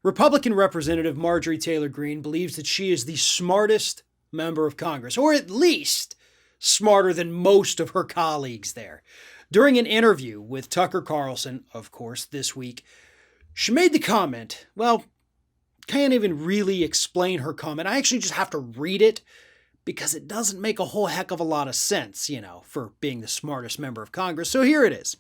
Republican Representative Marjorie Taylor Greene believes that she is the smartest member of Congress, or at least smarter than most of her colleagues there. During an interview with Tucker Carlson, of course, this week, she made the comment, well, can't even really explain her comment. I actually just have to read it because it doesn't make a whole heck of a lot of sense, for being the smartest member of Congress. So here it is.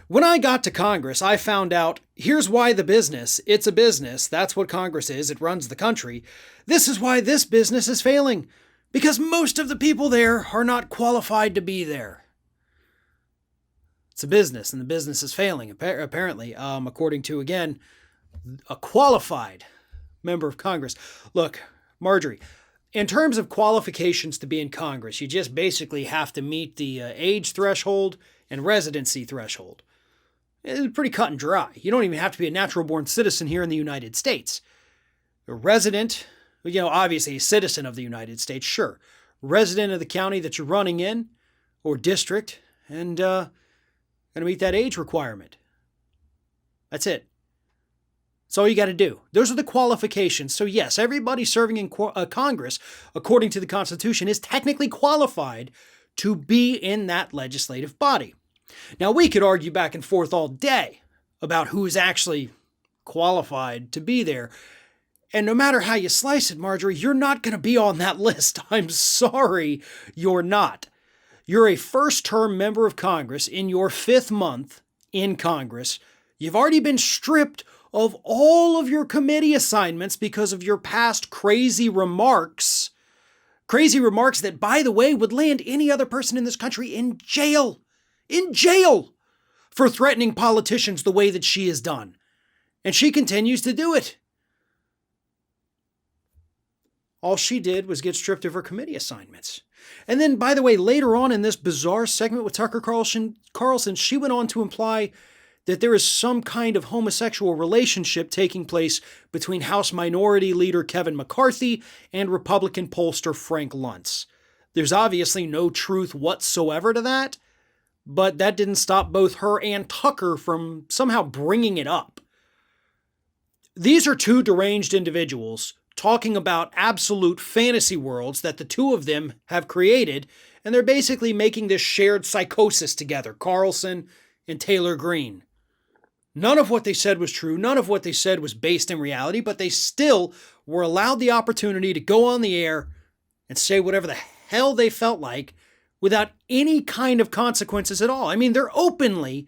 When I got to Congress, I found out, here's why the business. It's a business. That's what Congress is. It runs the country. This is why this business is failing. Because most of the people there are not qualified to be there. It's a business, and the business is failing, apparently, according to, again, a qualified member of Congress. Look, Marjorie, in terms of qualifications to be in Congress, you just basically have to meet the age threshold and residency threshold. It's pretty cut and dry. You don't even have to be a natural-born citizen here in the United States. A resident, obviously a citizen of the United States, sure. Resident of the county that you're running in, or district, and going to meet that age requirement. That's it. That's all you got to do. Those are the qualifications. So yes, everybody serving in Congress, according to the Constitution, is technically qualified to be in that legislative body. Now, we could argue back and forth all day about who is actually qualified to be there. And no matter how you slice it, Marjorie, you're not going to be on that list. I'm sorry, you're not. You're a first-term member of Congress in your 5th month in Congress. You've already been stripped of all of your committee assignments because of your past crazy remarks. Crazy remarks that, by the way, would land any other person in this country in jail. In jail for threatening politicians the way that she has done. And she continues to do it. All she did was get stripped of her committee assignments. And then, by the way, later on in this bizarre segment with Tucker Carlson, she went on to imply that there is some kind of homosexual relationship taking place between House Minority Leader Kevin McCarthy and Republican pollster Frank Luntz. There's obviously no truth whatsoever to that, but that didn't stop both her and Tucker from somehow bringing it up. These are two deranged individuals talking about absolute fantasy worlds that the two of them have created, and they're basically making this shared psychosis together, Carlson and Taylor Greene. None of what they said was true. None of what they said was based in reality, but they still were allowed the opportunity to go on the air and say whatever the hell they felt like without any kind of consequences at all. I mean, they're openly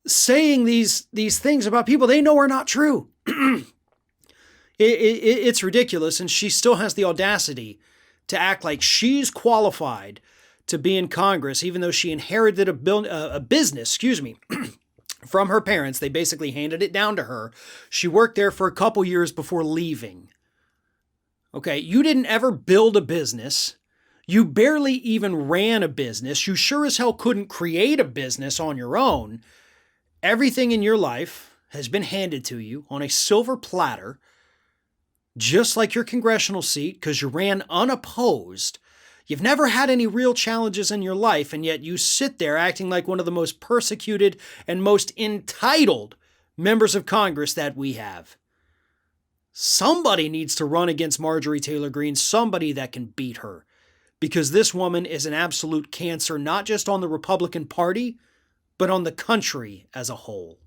saying these things about people they know are not true. It's ridiculous, and she still has the audacity to act like she's qualified to be in Congress, even though she inherited a business, from her parents. They basically handed it down to her. She worked there for a couple years before leaving. Okay, you didn't ever build a business. You barely even ran a business. You sure as hell couldn't create a business on your own. Everything in your life has been handed to you on a silver platter, just like your congressional seat, because you ran unopposed. You've never had any real challenges in your life, and yet you sit there acting like one of the most persecuted and most entitled members of Congress that we have. Somebody needs to run against Marjorie Taylor Greene, somebody that can beat her. Because this woman is an absolute cancer, not just on the Republican Party, but on the country as a whole.